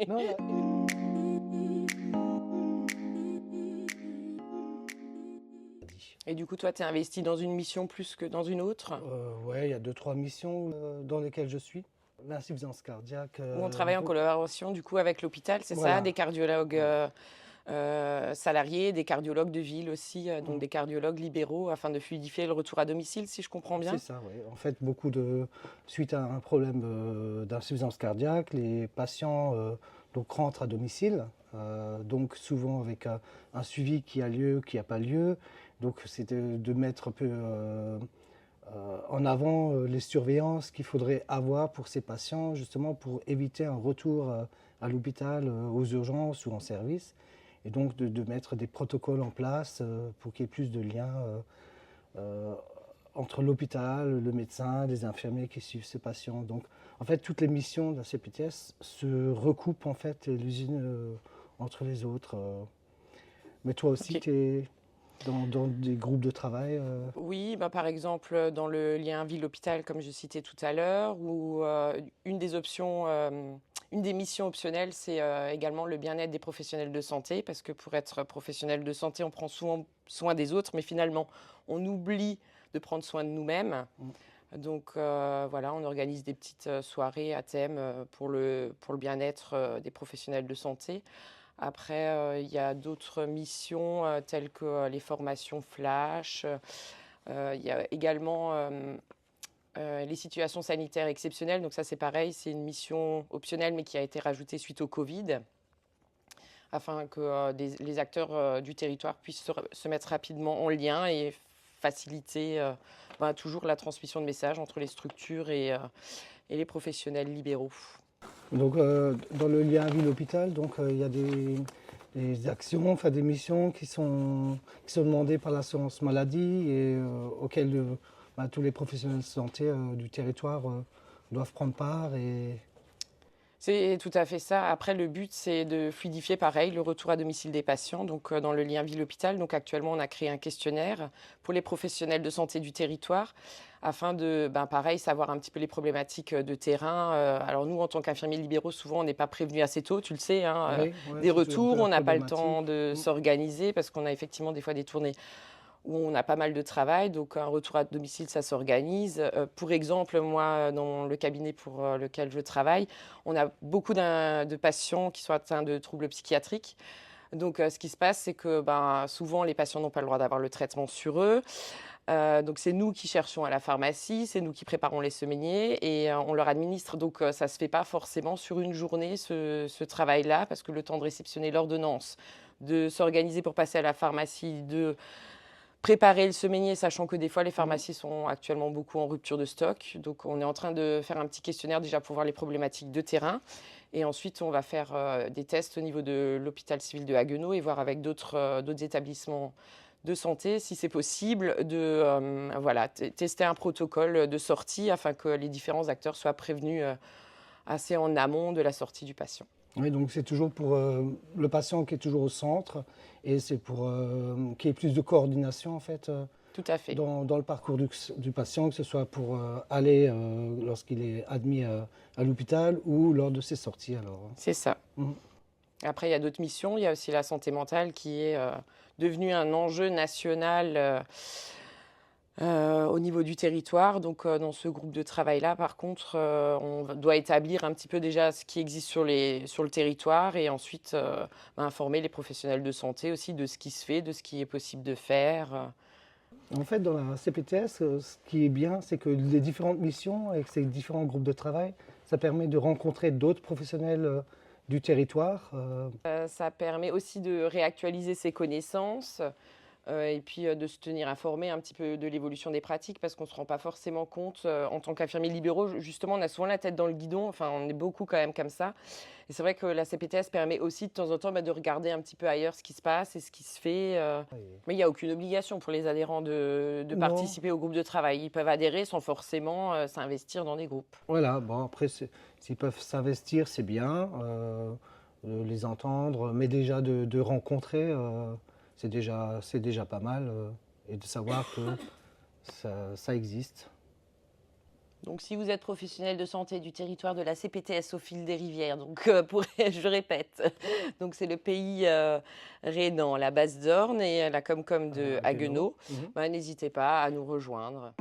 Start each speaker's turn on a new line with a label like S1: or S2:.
S1: Non, là,
S2: Et du coup, toi, tu es investi dans une mission plus que dans une autre?
S1: ouais, il y a deux, trois missions dans lesquelles je suis. L'insuffisance cardiaque,
S2: Où on travaille en collaboration du coup avec l'hôpital, c'est ça?
S1: voilà.
S2: Des cardiologues
S1: Voilà.
S2: salariés, des cardiologues de ville aussi, donc
S1: Mhm.
S2: des cardiologues libéraux afin de fluidifier le retour à domicile, si je comprends
S1: C'est
S2: bien?
S1: ça, oui. En fait, suite à un problème d'insuffisance cardiaque, les patients donc rentrent à domicile, donc souvent avec un suivi qui a lieu, qui n'a pas lieu. Donc c'est de mettre un peu en avant les surveillances qu'il faudrait avoir pour ces patients, justement pour éviter un retour à l'hôpital, aux urgences ou en service. Et donc de mettre des protocoles en place pour qu'il y ait plus de liens euh, entre l'hôpital, le médecin, les infirmiers qui suivent ces patients. Donc, en fait, toutes les missions de la CPTS se recoupent en fait les unes entre les autres. Mais toi aussi,
S2: Ok.
S1: tu es dans des groupes de travail.
S2: Oui, bah, par exemple, dans le lien ville-hôpital, comme je citais tout à l'heure, où une des options, une des missions optionnelles, c'est également le bien-être des professionnels de santé, parce que pour être professionnel de santé, on prend souvent soin des autres, mais finalement, on oublie de prendre soin de nous-mêmes.
S1: Mm.
S2: Donc voilà, on organise des petites soirées à thème pour le bien-être des professionnels de santé. Après, il y a d'autres missions telles que les formations flash. Il y a également les situations sanitaires exceptionnelles. Donc ça, c'est pareil, c'est une mission optionnelle, mais qui a été rajoutée suite au Covid, afin que les acteurs du territoire puissent se mettre rapidement en lien et faciliter toujours la transmission de messages entre les structures et les professionnels libéraux.
S1: Donc, dans le lien ville-hôpital, donc il y a des actions, enfin des missions qui sont demandées par l'assurance maladie et auxquelles tous les professionnels de santé du territoire doivent prendre part. Et
S2: C'est tout à fait ça. Après, le but, c'est de fluidifier, pareil, le retour à domicile des patients, donc dans le lien ville-hôpital. Donc actuellement, on a créé un questionnaire pour les professionnels de santé du territoire afin de, pareil, savoir un petit peu les problématiques de terrain. Alors nous, en tant qu'infirmiers libéraux, souvent, on n'est pas prévenus assez tôt, tu le sais, hein,
S1: oui, ouais,
S2: des
S1: c'est toujours un peu
S2: retours,
S1: la
S2: on n'a pas le temps
S1: problématique.
S2: de s'organiser parce qu'on a effectivement des fois des tournées où on a pas mal de travail, donc un retour à domicile, ça s'organise. Pour exemple, moi, dans le cabinet pour lequel je travaille, on a beaucoup de patients qui sont atteints de troubles psychiatriques. Donc, ce qui se passe, c'est que souvent, les patients n'ont pas le droit d'avoir le traitement sur eux. Donc, c'est nous qui cherchons à la pharmacie, c'est nous qui préparons les semainiers et on leur administre. Donc, ça ne se fait pas forcément sur une journée, ce travail-là, parce que le temps de réceptionner l'ordonnance, de s'organiser pour passer à la pharmacie, de préparer le semainier, sachant que des fois, les
S1: Mm.
S2: pharmacies sont actuellement beaucoup en rupture de stock. Donc, on est en train de faire un petit questionnaire déjà pour voir les problématiques de terrain. Et ensuite, on va faire des tests au niveau de l'hôpital civil de Haguenau et voir avec d'autres établissements de santé si c'est possible de tester un protocole de sortie afin que les différents acteurs soient prévenus assez en amont de la sortie du patient.
S1: Oui, donc c'est toujours pour le patient qui est toujours au centre et c'est pour qu'il y ait plus de coordination en fait
S2: Tout à fait.
S1: dans le parcours du patient, que ce soit pour aller lorsqu'il est admis à l'hôpital ou lors de ses sorties alors.
S2: C'est ça.
S1: Mhm.
S2: Après, il y a d'autres missions. Il y a aussi la santé mentale qui est devenue un enjeu national au niveau du territoire. Donc, dans ce groupe de travail-là, par contre, on doit établir un petit peu déjà ce qui existe sur le territoire et ensuite informer les professionnels de santé aussi de ce qui se fait, de ce qui est possible de faire.
S1: En fait, dans la CPTS, ce qui est bien, c'est que les différentes missions avec ces différents groupes de travail, ça permet de rencontrer d'autres professionnels du territoire.
S2: Ça permet aussi de réactualiser ses connaissances. Et puis de se tenir informé un petit peu de l'évolution des pratiques parce qu'on ne se rend pas forcément compte en tant qu'infirmiers libéraux. Justement, on a souvent la tête dans le guidon, enfin on est beaucoup quand même comme ça. Et c'est vrai que la CPTS permet aussi de temps en temps de regarder un petit peu ailleurs ce qui se passe et ce qui se fait.
S1: Et-
S2: Mais il n'y a aucune obligation pour les adhérents de
S1: Non,
S2: participer au groupe de travail. Ils peuvent adhérer sans forcément s'investir dans des groupes.
S1: voilà, bon après, s'ils peuvent s'investir, c'est bien, de les entendre, mais déjà de rencontrer, c'est déjà pas mal, et de savoir que ça existe.
S2: Donc, si vous êtes professionnel de santé du territoire de la CPTS au fil des rivières, donc je répète, donc c'est le pays rhénan, la Basse-Dorne et la Comcom de
S1: Haguenau.
S2: Haguenau, n'hésitez pas à nous rejoindre.